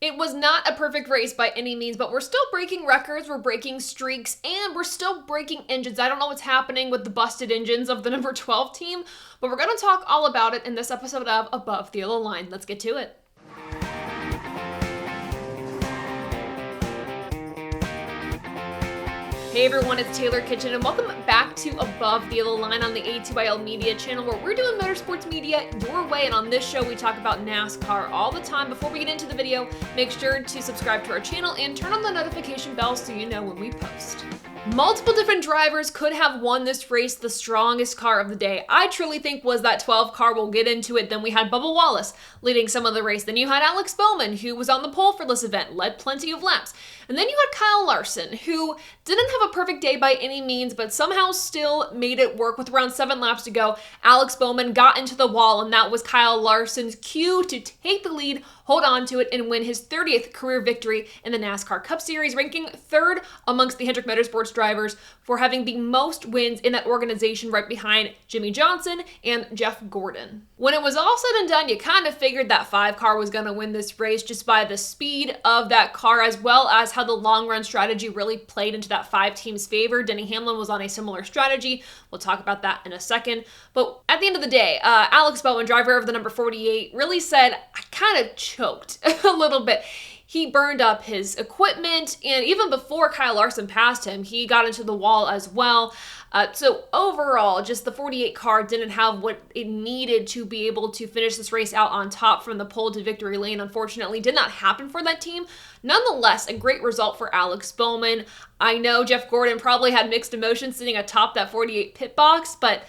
It was not a perfect race by any means, but we're still breaking records, we're breaking streaks, and we're still breaking engines. I don't know what's happening with the busted engines of the number 12 team, but we're going to talk all about it in this episode of Above the Yellow Line. Let's get to it. Hey everyone, it's Taylor Kitchen, and welcome back to Above the Yellow Line on the ATYL Media channel, where we're doing motorsports media your way, and on this show we talk about NASCAR all the time. Before we get into the video, make sure to subscribe to our channel and turn on the notification bell so you know when we post. Multiple different drivers could have won this race. The strongest car of the day, I truly think, was that 12 car. We'll get into it. Then we had Bubba Wallace leading some of the race. Then you had Alex Bowman, who was on the pole for this event, led plenty of laps. And then you had Kyle Larson, who didn't have a perfect day by any means, but somehow still made it work. With around 7 laps to go, Alex Bowman got into the wall, and that was Kyle Larson's cue to take the lead, hold on to it, and win his 30th career victory in the NASCAR Cup Series, ranking 3rd amongst the Hendrick Motorsports drivers for having the most wins in that organization, right behind Jimmy Johnson and Jeff Gordon. When it was all said and done, you kind of figured that 5 car was going to win this race just by the speed of that car, as well as how the long run strategy really played into that 5 team's favor. Denny Hamlin was on a similar strategy. We'll talk about that in a second. But at the end of the day, Alex Bowman, driver of the number 48, really said, I kind of choked a little bit. He burned up his equipment, and even before Kyle Larson passed him, he got into the wall as well. So overall, just the 48 car didn't have what it needed to be able to finish this race out on top from the pole to victory lane. Unfortunately, did not happen for that team. Nonetheless, a great result for Alex Bowman. I know Jeff Gordon probably had mixed emotions sitting atop that 48 pit box, but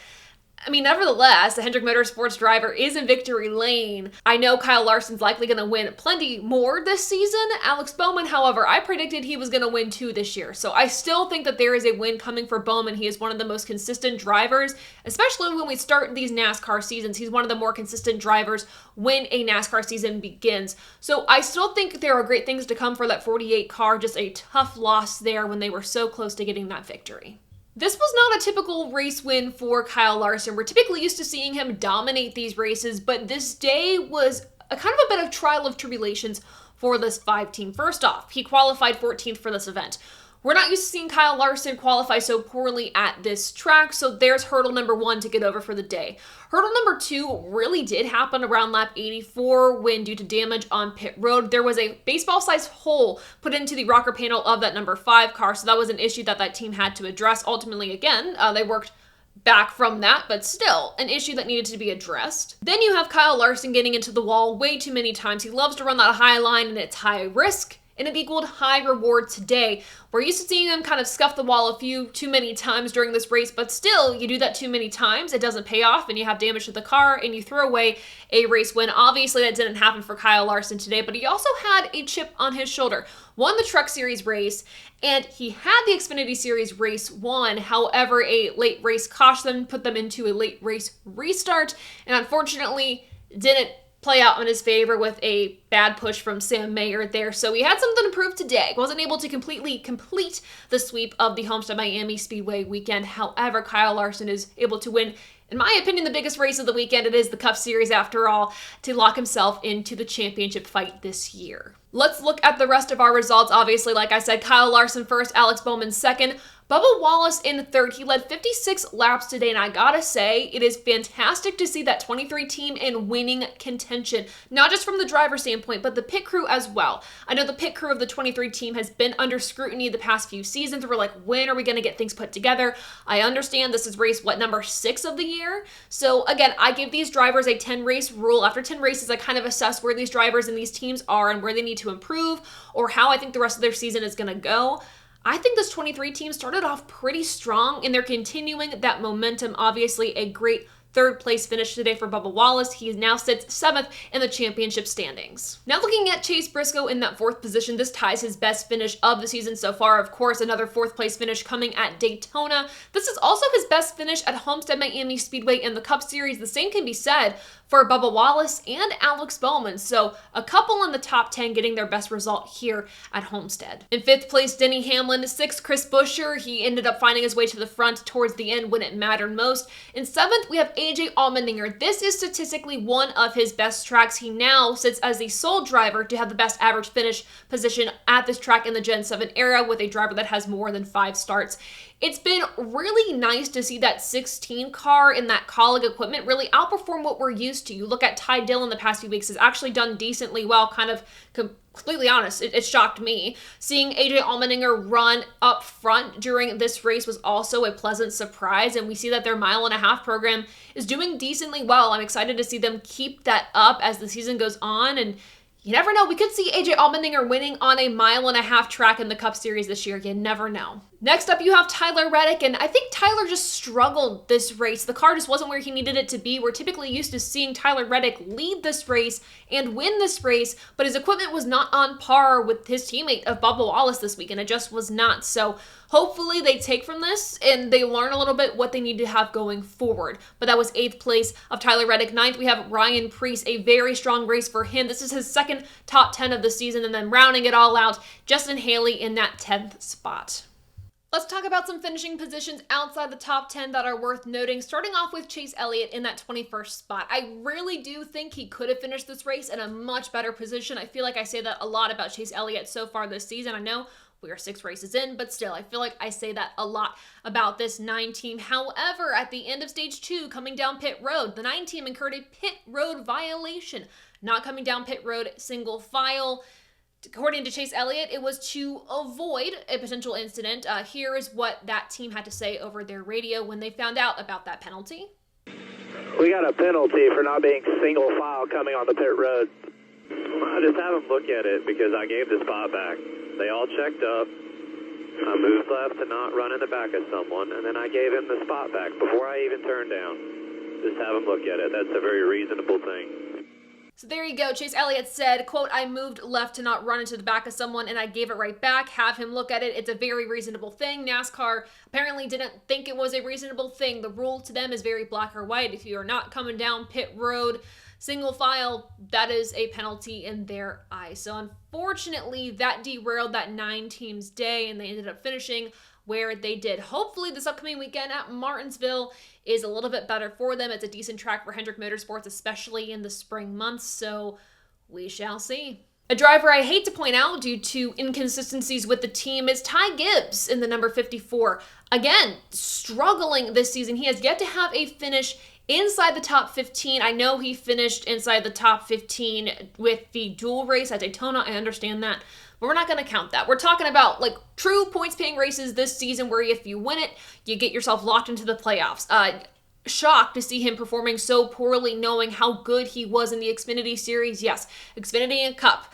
I mean, nevertheless, the Hendrick Motorsports driver is in victory lane. I know Kyle Larson's likely going to win plenty more this season. Alex Bowman, however, I predicted he was going to win 2 this year. So I still think that there is a win coming for Bowman. He is one of the most consistent drivers, especially when we start these NASCAR seasons. He's one of the more consistent drivers when a NASCAR season begins. So I still think there are great things to come for that 48 car. Just a tough loss there when they were so close to getting that victory. This was not a typical race win for Kyle Larson. We're typically used to seeing him dominate these races, but this day was a kind of a bit of trial of tribulations for this 5 team. First off, he qualified 14th for this event. We're not used to seeing Kyle Larson qualify so poorly at this track, so there's hurdle number 1 to get over for the day. Hurdle number 2 really did happen around lap 84 when, due to damage on pit road, there was a baseball-sized hole put into the rocker panel of that number 5 car, so that was an issue that team had to address. Ultimately, again, they worked back from that, but still an issue that needed to be addressed. Then you have Kyle Larson getting into the wall way too many times. He loves to run that high line, and it's high risk, and it equaled high reward today. We're used to seeing him kind of scuff the wall a few too many times during this race, but still, you do that too many times, it doesn't pay off, and you have damage to the car, and you throw away a race win. Obviously, that didn't happen for Kyle Larson today, but he also had a chip on his shoulder. Won the Truck Series race, and he had the Xfinity Series race won. However, a late race caution put them into a late race restart, and unfortunately, didn't play out in his favor with a bad push from Sam Mayer there. So he had something to prove today. Wasn't able to completely complete the sweep of the Homestead-Miami Speedway weekend. However, Kyle Larson is able to win, in my opinion, the biggest race of the weekend. It is the Cup Series after all, to lock himself into the championship fight this year. Let's look at the rest of our results. Obviously, like I said, Kyle Larson first, Alex Bowman second, Bubba Wallace in 3rd. He led 56 laps today, and I gotta say, it is fantastic to see that 23 team in winning contention, not just from the driver standpoint, but the pit crew as well. I know the pit crew of the 23 team has been under scrutiny the past few seasons. We're like, when are we gonna get things put together? I understand this is race, number 6 of the year? So again, I give these drivers a 10 race rule. After 10 races, I kind of assess where these drivers and these teams are and where they need to improve, or how I think the rest of their season is gonna go. I think this 23 team started off pretty strong, and they're continuing that momentum. Obviously, a great 3rd place finish today for Bubba Wallace. He now sits 7th in the championship standings. Now looking at Chase Briscoe in that 4th position, this ties his best finish of the season so far. Of course, another 4th place finish coming at Daytona. This is also his best finish at Homestead-Miami Speedway in the Cup Series. The same can be said for Bubba Wallace and Alex Bowman. So a couple in the top 10 getting their best result here at Homestead. In 5th place, Denny Hamlin. 6th, Chris Buescher. He ended up finding his way to the front towards the end when it mattered most. In 7th, we have AJ Allmendinger. This is statistically one of his best tracks. He now sits as the sole driver to have the best average finish position at this track in the Gen 7 era with a driver that has more than 5 starts. It's been really nice to see that 16 car in that Colleague equipment really outperform what we're used to. You look at Ty Dillon the past few weeks has actually done decently well, kind of completely honest. It shocked me. Seeing AJ Allmendinger run up front during this race was also a pleasant surprise, and we see that their mile-and-a-half program is doing decently well. I'm excited to see them keep that up as the season goes on, and you never know. We could see AJ Allmendinger winning on a mile-and-a-half track in the Cup Series this year. You never know. Next up, you have Tyler Reddick, and I think Tyler just struggled this race. The car just wasn't where he needed it to be. We're typically used to seeing Tyler Reddick lead this race and win this race, but his equipment was not on par with his teammate of Bubba Wallace this week, and it just was not. So hopefully they take from this and they learn a little bit what they need to have going forward. But that was 8th place of Tyler Reddick. 9th, we have Ryan Preece, a very strong race for him. This is his second top 10 of the season, and then rounding it all out, Justin Haley in that 10th spot. Let's talk about some finishing positions outside the top 10 that are worth noting, starting off with Chase Elliott in that 21st spot. I really do think he could have finished this race in a much better position. I feel like I say that a lot about Chase Elliott so far this season. I know we are 6 races in, but still, I feel like I say that a lot about this 9 team. However, at the end of stage 2, coming down pit road, the 9 team incurred a pit road violation, not coming down pit road single file. According to Chase Elliott, it was to avoid a potential incident. Here is what that team had to say over their radio when they found out about that penalty. We got a penalty for not being single file coming on the pit road. I just have them look at it because I gave the spot back. They all checked up. I moved left to not run in the back of someone, and then I gave him the spot back before I even turned down. Just have them look at it. That's a very reasonable thing. So there you go. Chase Elliott said, quote, "I moved left to not run into the back of someone and I gave it right back. Have him look at it. It's a very reasonable thing." NASCAR apparently didn't think it was a reasonable thing. The rule to them is very black or white. If you are not coming down pit road single file, that is a penalty in their eyes. So unfortunately, that derailed that 9 team's day and they ended up finishing where they did. Hopefully this upcoming weekend at Martinsville is a little bit better for them. It's a decent track for Hendrick Motorsports, especially in the spring months, so we shall see. A driver I hate to point out due to inconsistencies with the team is Ty Gibbs in the number 54. Again, struggling this season. He has yet to have a finish inside the top 15. I know he finished inside the top 15 with the dual race at Daytona. I understand that. But we're not going to count that. We're talking about like true points-paying races this season where if you win it, you get yourself locked into the playoffs. Shocked to see him performing so poorly knowing how good he was in the Xfinity Series. Yes, Xfinity and Cup.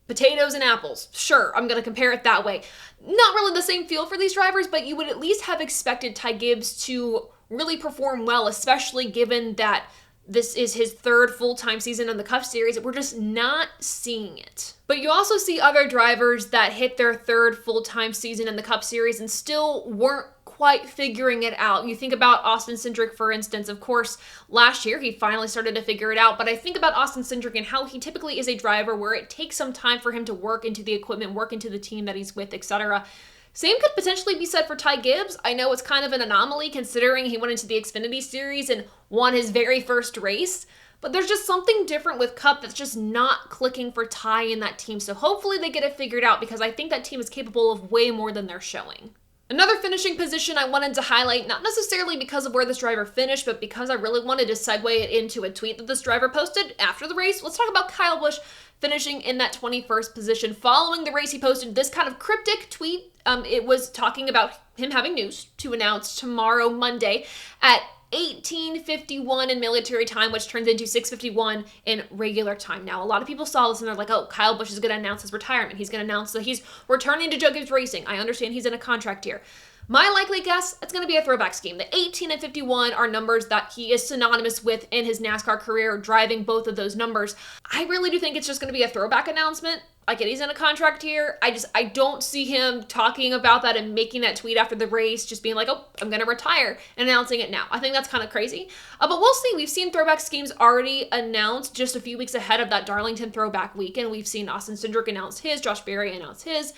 Potatoes and apples. Sure, I'm going to compare it that way. Not really the same feel for these drivers, but you would at least have expected Ty Gibbs to really perform well, especially given that this is his 3rd full-time season in the Cup Series. We're just not seeing it. But you also see other drivers that hit their 3rd full-time season in the Cup Series and still weren't quite figuring it out. You think about Austin Cindric, for instance. Of course, last year he finally started to figure it out, but I think about Austin Cindric and how he typically is a driver where it takes some time for him to work into the equipment, work into the team that he's with, etc. Same could potentially be said for Ty Gibbs. I know it's kind of an anomaly considering he went into the Xfinity Series and won his very first race, but there's just something different with Cup that's just not clicking for Ty in that team. So hopefully they get it figured out because I think that team is capable of way more than they're showing. Another finishing position I wanted to highlight, not necessarily because of where this driver finished, but because I really wanted to segue it into a tweet that this driver posted after the race. Let's talk about Kyle Busch finishing in that 21st position. Following the race, he posted this kind of cryptic tweet. It was talking about him having news to announce tomorrow, Monday, at 18:51 in military time, which turns into 6:51 in regular time. Now, a lot of people saw this and they're like, oh, Kyle Busch is going to announce his retirement. He's going to announce that he's returning to Joe Gibbs Racing. I understand he's in a contract here. My likely guess, it's going to be a throwback scheme. The 18 and 51 are numbers that he is synonymous with in his NASCAR career, driving both of those numbers. I really do think it's just going to be a throwback announcement. I get he's in a contract here. I don't see him talking about that and making that tweet after the race, just being like, oh, I'm going to retire, and announcing it now. I think that's kind of crazy. But we'll see. We've seen throwback schemes already announced just a few weeks ahead of that Darlington throwback weekend. We've seen Austin Cindric announce his, Josh Berry announce his.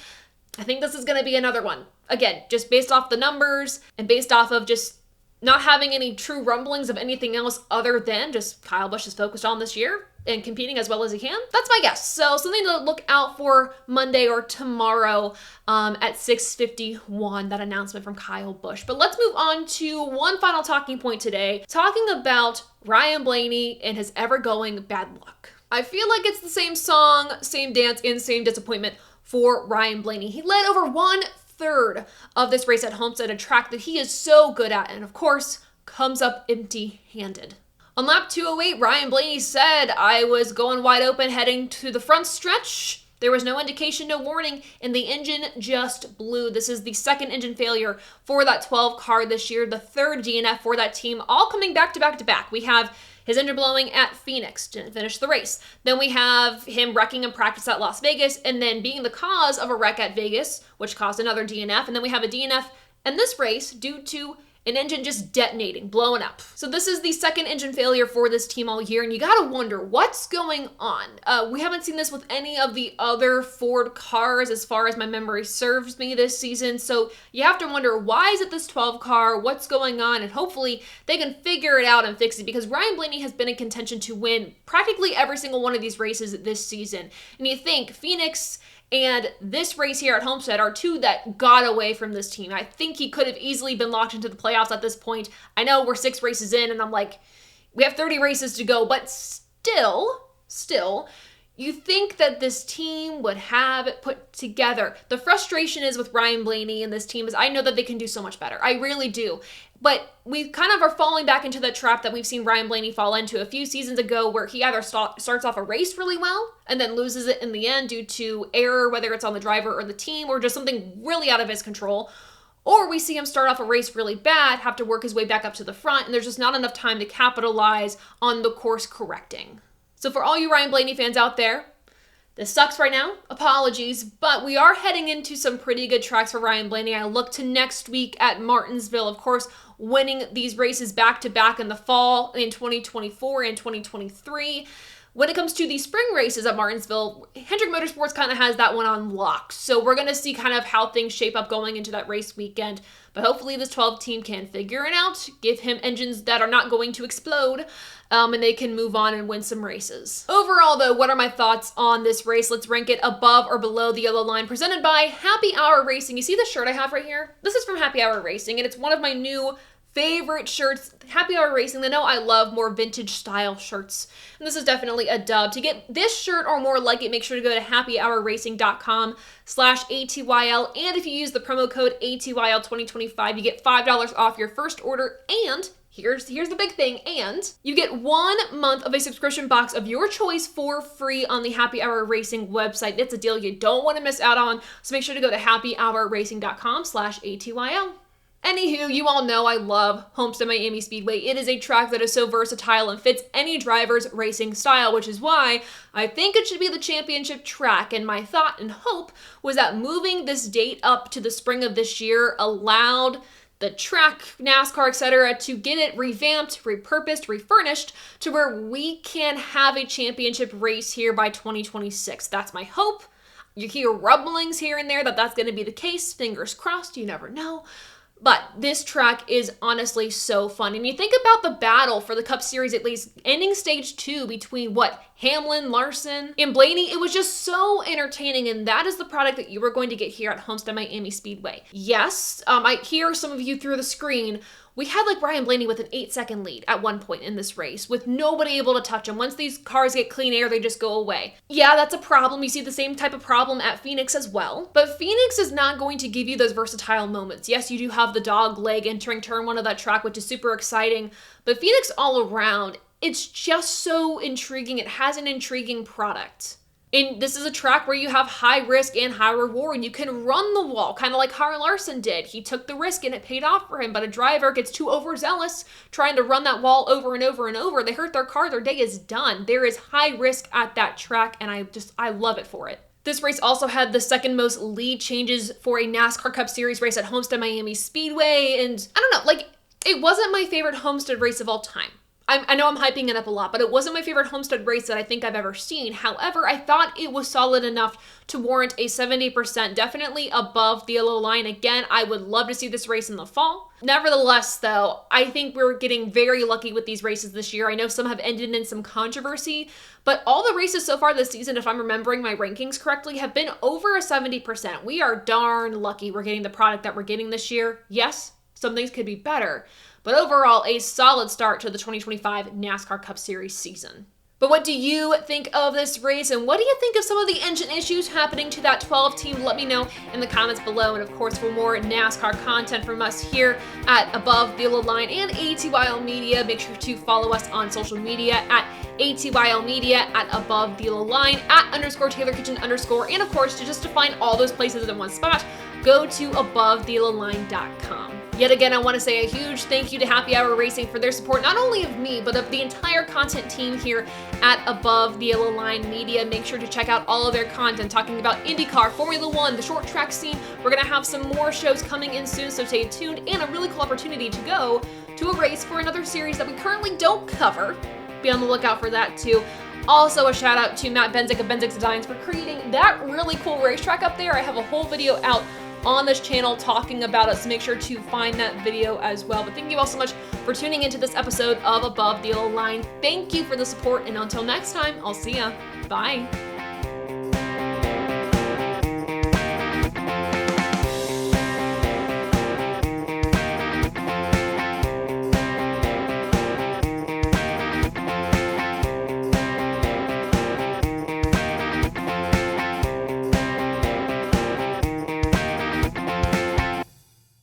I think this is going to be another one. Again, just based off the numbers and based off of just not having any true rumblings of anything else other than just Kyle Busch is focused on this year and competing as well as he can. That's my guess. So something to look out for Monday or tomorrow at 6:51, that announcement from Kyle Busch. But let's move on to one final talking point today, talking about Ryan Blaney and his ever-going bad luck. I feel like it's the same song, same dance, and same disappointment for Ryan Blaney. He led over 1/3 of this race at Homestead, a track that he is so good at, and of course, comes up empty-handed. On lap 208, Ryan Blaney said, "I was going wide open heading to the front stretch. There was no indication, no warning, and the engine just blew." This is the second engine failure for that 12 car this year, the third DNF for that team, all coming back to back to back. We have his engine blowing at Phoenix, didn't finish the race. Then we have him wrecking in practice at Las Vegas, and then being the cause of a wreck at Vegas, which caused another DNF. And then we have a DNF in this race due to an engine just detonating, blowing up. So this is the second engine failure for this team all year, and you gotta wonder what's going on. We haven't seen this with any of the other Ford cars as far as my memory serves me this season, so you have to wonder, why is it this 12 car, what's going on, and hopefully they can figure it out and fix it, because Ryan Blaney has been in contention to win practically every single one of these races this season. And you think Phoenix and this race here at Homestead are two that got away from this team. I think he could have easily been locked into the playoffs at this point. I know we're 6 races in and I'm like, we have 30 races to go, but still, you think that this team would have it put together. The frustration is with Ryan Blaney and this team is I know that they can do so much better. I really do. But we kind of are falling back into the trap that we've seen Ryan Blaney fall into a few seasons ago, where he either starts off a race really well and then loses it in the end due to error, whether it's on the driver or the team, or just something really out of his control. Or we see him start off a race really bad, have to work his way back up to the front, and there's just not enough time to capitalize on the course correcting. So for all you Ryan Blaney fans out there, this sucks right now, apologies, but we are heading into some pretty good tracks for Ryan Blaney. I look to next week at Martinsville, of course, winning these races back-to-back in the fall in 2024 and 2023. When it comes to the spring races at Martinsville, Hendrick Motorsports kind of has that one on lock. So we're going to see kind of how things shape up going into that race weekend. But hopefully this 12 team can figure it out, give him engines that are not going to explode, and they can move on and win some races. Overall, though, what are my thoughts on this race? Let's rank it above or below the yellow line, presented by Happy Hour Racing. You see the shirt I have right here? This is from Happy Hour Racing, and it's one of my new favorite shirts. Happy Hour Racing, they know I love more vintage style shirts, and this is definitely a dub. To get this shirt or more like it, make sure to go to happyhourracing.com/ATYL, and if you use the promo code ATYL2025, you get $5 off your first order, and here's the big thing, and you get 1 month of a subscription box of your choice for free on the Happy Hour Racing website. It's a deal you don't want to miss out on, so make sure to go to happyhourracing.com/ATYL. Anywho, you all know I love Homestead-Miami Speedway. It is a track that is so versatile and fits any driver's racing style, which is why I think it should be the championship track. And my thought and hope was that moving this date up to the spring of this year allowed the track, NASCAR, etc., to get it revamped, repurposed, refurnished to where we can have a championship race here by 2026. That's my hope. You hear rumblings here and there that that's going to be the case. Fingers crossed, you never know. But this track is honestly so fun. And you think about the battle for the Cup Series, at least ending stage 2 between Hamlin, Larson, and Blaney. It was just so entertaining, and that is the product that you are going to get here at Homestead-Miami Speedway. Yes, I hear some of you through the screen. We had Ryan Blaney with an 8-second lead at one point in this race with nobody able to touch him. Once these cars get clean air, they just go away. Yeah, that's a problem. You see the same type of problem at Phoenix as well. But Phoenix is not going to give you those versatile moments. Yes, you do have the dog leg entering turn 1 of that track, which is super exciting. But Phoenix all around, it's just so intriguing. It has an intriguing product. And this is a track where you have high risk and high reward. You can run the wall, kind of like Kyle Larson did. He took the risk and it paid off for him, but a driver gets too overzealous trying to run that wall over and over and over. They hurt their car, their day is done. There is high risk at that track, and I love it for it. This race also had the second most lead changes for a NASCAR Cup Series race at Homestead-Miami Speedway, and I don't know, it wasn't my favorite Homestead race of all time. I know I'm hyping it up a lot, but it wasn't my favorite Homestead race that I think I've ever seen. However, I thought it was solid enough to warrant a 70%, definitely above the yellow line. Again, I would love to see this race in the fall. Nevertheless, though, I think we're getting very lucky with these races this year. I know some have ended in some controversy, but all the races so far this season, if I'm remembering my rankings correctly, have been over a 70%. We are darn lucky we're getting the product that we're getting this year. Yes, some things could be better, but overall, a solid start to the 2025 NASCAR Cup Series season. But what do you think of this race, and what do you think of some of the engine issues happening to that 12 team? Let me know in the comments below. And of course, for more NASCAR content from us here at Above the Yellow Line and ATYL Media, make sure to follow us on social media at ATYL Media, at Above the Yellow Line, at _Taylor Kitchen _, and of course, to find all those places in one spot, go to AboveTheYellowLine.com. Yet again, I want to say a huge thank you to Happy Hour Racing for their support, not only of me, but of the entire content team here at Above the Yellow Line Media. Make sure to check out all of their content, talking about IndyCar, Formula One, the short track scene. We're going to have some more shows coming in soon, so stay tuned, and a really cool opportunity to go to a race for another series that we currently don't cover. Be on the lookout for that too. Also, a shout out to Matt Benzik of Benzik's Designs for creating that really cool racetrack up there. I have a whole video out on this channel talking about it, so make sure to find that video as well. But thank you all so much for tuning into this episode of Above the Yellow Line. Thank you for the support, and until next time, I'll see ya. Bye.